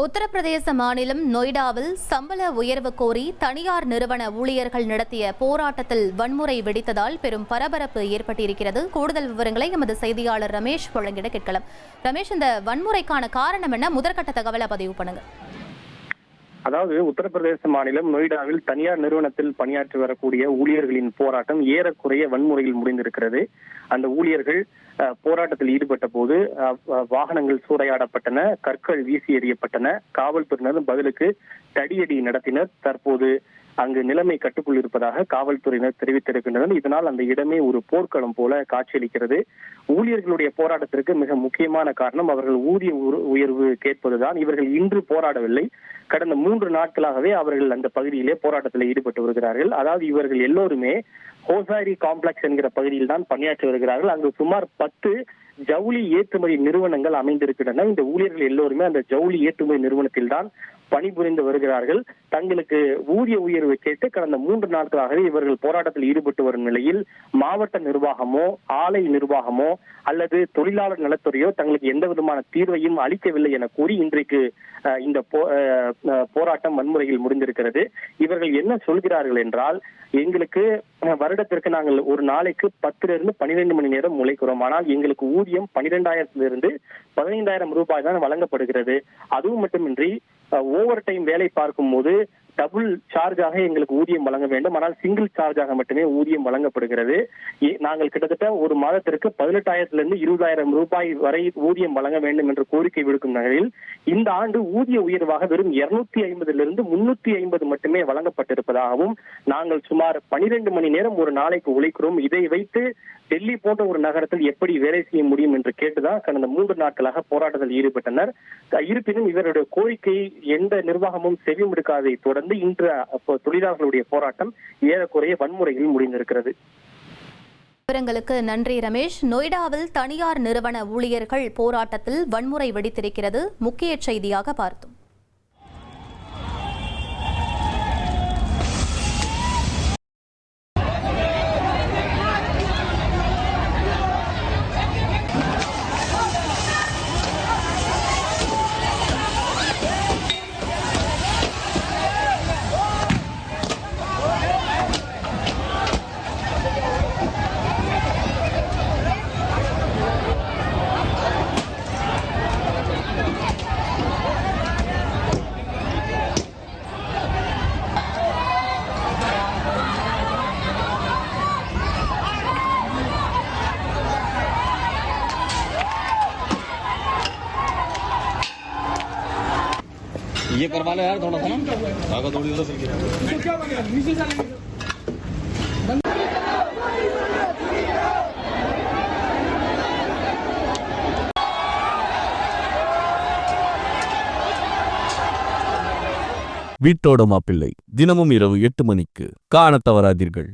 உத்தரப்பிரதேச மாநிலம் நொய்டாவில் சம்பள உயர்வு கோரி தனியார் நிறுவன ஊழியர்கள் நடத்திய போராட்டத்தில் வன்முறை வெடித்ததால் பெரும் பரபரப்பு ஏற்பட்டிருக்கிறது. கூடுதல் விவரங்களை எமது செய்தியாளர் ரமேஷ் வழங்கிட கேட்கலாம். ரமேஷ், இந்த வன்முறைக்கான காரணம் என்ன? முதற்கட்ட தகவலை பதிவு பண்ணுங்க. அதாவது உத்தரப்பிரதேச மாநிலம் நொய்டாவில் தனியார் நிறுவனத்தில் பணியாற்றி வரக்கூடிய ஊழியர்களின் போராட்டம் ஏறக்குறைய வன்முறையில் முடிந்திருக்கிறது. அந்த ஊழியர்கள் போராட்டத்தில் ஈடுபட்ட போது வாகனங்கள் சூறையாடப்பட்டன, கற்கள் வீசி எறியப்பட்டன. காவல்துறையினர் பதிலுக்கு தடியடி நடத்தினர். தற்போது அங்கு நிலைமை கட்டுக்குள் இருப்பதாக காவல்துறையினர் தெரிவித்திருக்கின்றனர். இதனால் அந்த இடமே ஒரு போர்க்களம் போல காட்சியளிக்கிறது. ஊழியர்களுடைய போராட்டத்திற்கு மிக முக்கியமான காரணம் அவர்கள் ஊதிய உயர்வு கேட்பதுதான். இவர்கள் இன்று போராடவில்லை, கடந்த 3 நாட்களாகவே அவர்கள் அந்த பகுதியிலே போராட்டத்தில் ஈடுபட்டு வருகிறார்கள். அதாவது இவர்கள் எல்லோருமே ஹோசாரி காம்ப்ளெக்ஸ் என்கிற பகுதியில் தான் பணியாற்றி வருகிறார்கள். அங்கு சுமார் 10 ஜவுளி ஏற்றுமதி நிறுவனங்கள் அமைந்திருக்கின்றன. இந்த ஊழியர்கள் எல்லோருமே அந்த ஜவுளி ஏற்றுமதி நிறுவனத்தில் தான் பணிபுரிந்து வருகிறார்கள். தங்களுக்கு ஊதிய உயர்வு கேட்டு கடந்த 3 நாட்களாகவே இவர்கள் போராட்டத்தில் ஈடுபட்டு வரும் நிலையில் மாவட்ட நிர்வாகமோ ஆலை நிர்வாகமோ அல்லது தொழிலாளர் நலத்துறையோ தங்களுக்கு எந்த விதமான தீர்வையும் அளிக்கவில்லை என கூறி இன்றைக்கு இந்த போராட்டம் வன்முறையில் முடிந்திருக்கிறது. இவர்கள் என்ன சொல்கிறார்கள் என்றால், எங்களுக்கு வருடத்திற்கு நாங்கள் ஒரு நாளைக்கு 10 to 12 மணி நேரம் உழைக்கிறோம். ஆனால் எங்களுக்கு ஊதியம் 12,000 15,000 ரூபாய் தான் வழங்கப்படுகிறது. அதுவும் மட்டுமின்றி ஓவர் டைம் வேலை பார்க்கும் போது டபுள் சார்ஜாக எங்களுக்கு ஊதியம் வழங்க வேண்டும். ஆனால் சிங்கிள் சார்ஜாக மட்டுமே ஊதியம் வழங்கப்படுகிறது. நாங்கள் கிட்டத்தட்ட ஒரு மாதத்திற்கு 18,000 to 20,000 ரூபாய் வரை ஊதியம் வழங்க வேண்டும் என்று கோரிக்கை விடுக்கும் நிலையில் இந்த ஆண்டு ஊதிய உயர்வாக வெறும் 250 to 350 மட்டுமே வழங்கப்பட்டிருப்பதாகவும், நாங்கள் சுமார் 12 மணி நேரம் ஒரு நாளைக்கு உழைக்கிறோம், இதை வைத்து டெல்லி போன்ற ஒரு நகரத்தில் எப்படி வேலை செய்ய முடியும் என்று கேட்டுதான் கடந்த 3 நாட்களாக போராட்டத்தில் ஈடுபட்டனர். இருப்பினும் இவருடைய கோரிக்கை எந்த நிர்வாகமும் செவிமடுக்காததை தொடர்ந்து இன்று தொழிலாளர்களுடைய போராட்டம் ஏறக்குறைய வன்முறையில் முடிந்திருக்கிறது. விவரங்களுக்கு நன்றி ரமேஷ். நொய்டாவில் தனியார் நிறுவன ஊழியர்கள் போராட்டத்தில் வன்முறை வெடித்திருக்கிறது. முக்கிய செய்தியாக பார்த்தோம். ये करवा लो यार थोड़ा सा ना, ताकत थोड़ी सा வீட்டோட மாப்பிள்ளை தினமும் இரவு 8 மணிக்கு காணத் தவறாதீர்கள்.